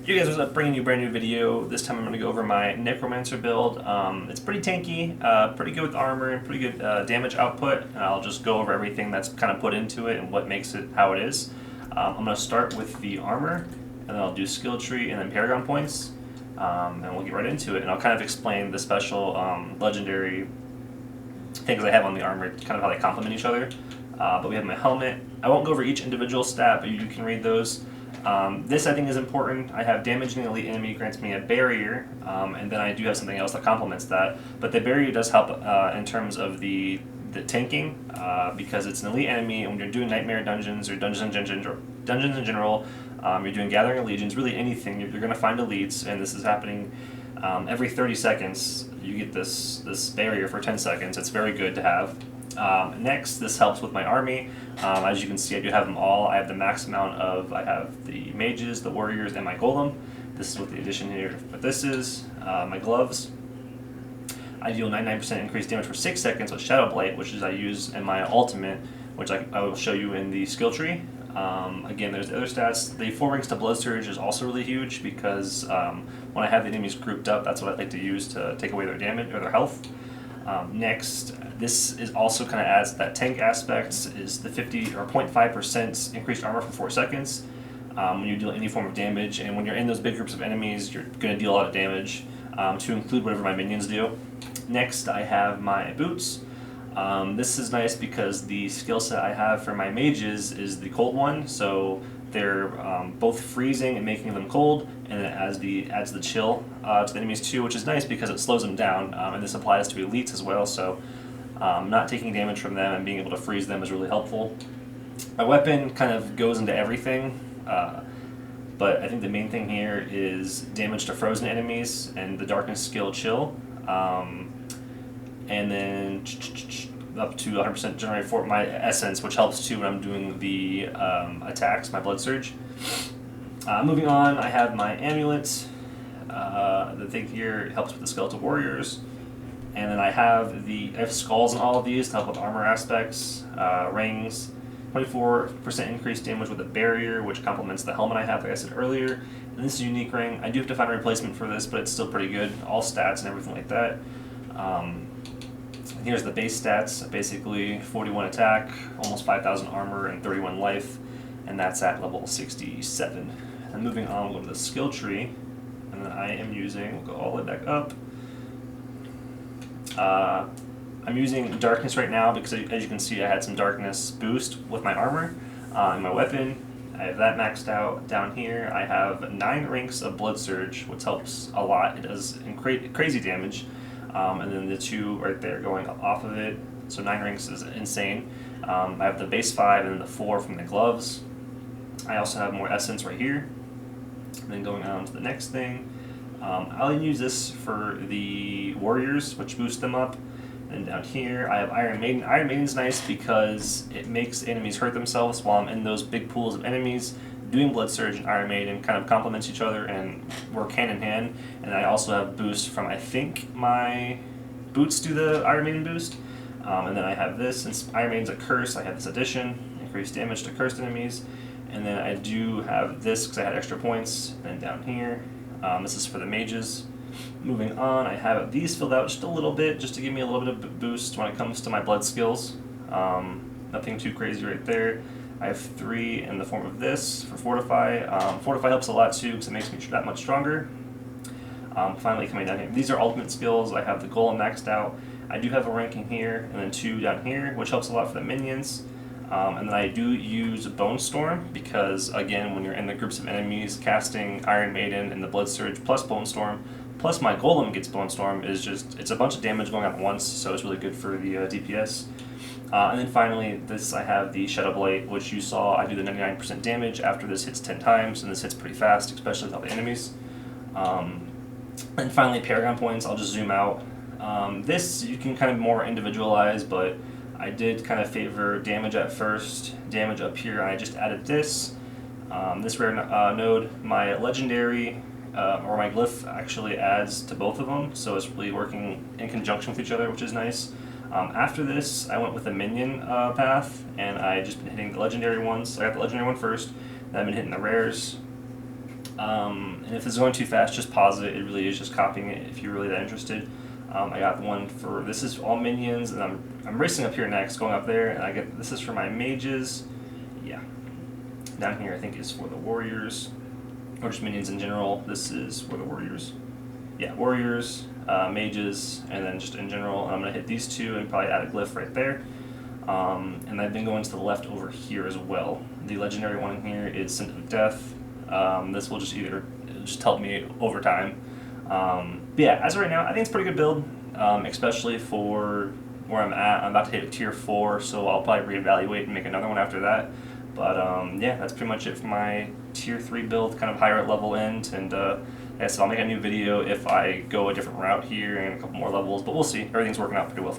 You guys, what's up? Bringing you a brand new video. This time I'm going to go over my Necromancer build. It's pretty tanky, pretty good with armor, and pretty good damage output. And I'll just go over everything that's kind of put into it and what makes it how it is. I'm going to start with the armor, and then I'll do skill tree and then Paragon points, and we'll get right into it. And I'll kind of explain the special legendary things I have on the armor, kind of how they complement each other. But we have my helmet. I won't go over each individual stat, but you can read those. This I think is important. I have damaging elite enemy grants me a barrier, and then I do have something else that complements that. But the barrier does help in terms of the tanking, because it's an elite enemy, and when you're doing nightmare dungeons or dungeons in general, you're doing gathering of legions, really anything, you're going to find elites, and this is happening every 30 seconds. You get this barrier for 10 seconds. It's very good to have. Next, this helps with my army. As you can see, I do have them all. I have the max amount of, I have the mages, the warriors, and my golem. This is what the addition here, what this is. My gloves. I deal 99% increased damage for 6 seconds with Shadow Blight, which is I use in my ultimate, which I will show you in the skill tree. Again, there's the other stats. The 4 rings to Blood Surge is also really huge because when I have the enemies grouped up, that's what I like to use to take away their damage or their health. Next, this is also kind of adds that tank aspect, is the 50 or 0.5% increased armor for 4 seconds when you deal any form of damage, and when you're in those big groups of enemies, you're going to deal a lot of damage, to include whatever my minions do. Next, I have my boots. This is nice because the skill set I have for my mages is the cold one, so they're both freezing and making them cold, and it adds the chill to the enemies too, which is nice because it slows them down, and this applies to elites as well, so not taking damage from them and being able to freeze them is really helpful. My weapon kind of goes into everything, but I think the main thing here is damage to frozen enemies and the darkness skill chill, and then up to 100% generate for my essence, which helps too when I'm doing the attacks, my blood surge. Moving on, I have my amulet. The thing here helps with the skeletal warriors, and then I have skulls in all of these to help with armor aspects. Rings, 24% increased damage with a barrier, which complements the helmet I have, like I said earlier. And this is a unique ring. I do have to find a replacement for this, but it's still pretty good. All stats and everything like that. Here's the base stats, basically 41 attack, almost 5,000 armor, and 31 life, and that's at level 67. And moving on, we'll go to the skill tree, and then I am using, we'll go all the way back up. I'm using darkness right now because, as you can see, I had some darkness boost with my armor and my weapon. I have that maxed out. Down here, I have 9 ranks of blood surge, which helps a lot. It does crazy damage. And then the 2 right there going off of it, so 9 ranks is insane. I have the base 5 and then the 4 from the gloves. I also have more essence right here. And then going on to the next thing, I'll use this for the warriors, which boost them up. And down here, I have Iron Maiden. Iron Maiden's nice because it makes enemies hurt themselves while I'm in those big pools of enemies. Doing Blood Surge and Iron Maiden kind of complements each other and work hand in hand. And I also have boost from, I think my boots do the Iron Maiden boost. And then I have this, since Iron Maiden's a curse, I have this addition, increased damage to cursed enemies. And then I do have this because I had extra points. And down here, this is for the mages. Moving on, I have these filled out just a little bit, just to give me a little bit of boost when it comes to my blood skills. Nothing too crazy right there. I have 3 in the form of this for Fortify. Fortify helps a lot too because it makes me that much stronger. Finally coming down here, these are ultimate skills. I have the Golem maxed out. I do have a ranking here and then 2 down here, which helps a lot for the minions. And then I do use Bone Storm because, again, when you're in the groups of enemies, casting Iron Maiden and the Blood Surge plus Bone Storm, plus my Golem gets Bone Storm, is just, it's a bunch of damage going on at once, so it's really good for the DPS. And then finally, I have the Shadow Blight, which you saw I do the 99% damage after this hits 10 times, and this hits pretty fast, especially with all the enemies. And finally, Paragon points, I'll just zoom out. This you can kind of more individualize, but I did kind of favor damage at first, damage up here, and I just added this. This rare node, my legendary, or my glyph actually adds to both of them, so it's really working in conjunction with each other, which is nice. After this, I went with the Minion path, and I just been hitting the legendary ones. So I got the legendary one first, then I've been hitting the rares, And if it's going too fast, just pause it. It really is just copying it if you're really that interested. I got the one for, this is all minions, and I'm racing up here next, going up there, and I get, this is for my mages. Yeah. Down here I think is for the warriors, or just minions in general. This is for the warriors. Yeah, warriors, mages, and then just in general. And I'm going to hit these two and probably add a glyph right there. And I've been going to the left over here as well. The legendary one in here is Scent of Death. This will just just help me over time. But yeah, as of right now, I think it's a pretty good build, especially for where I'm at. I'm about to hit a tier 4, so I'll probably reevaluate and make another one after that. But yeah, that's pretty much it for my tier 3 build, kind of higher level end. And like I said, I'll make a new video if I go a different route here and a couple more levels, but we'll see. Everything's working out pretty well.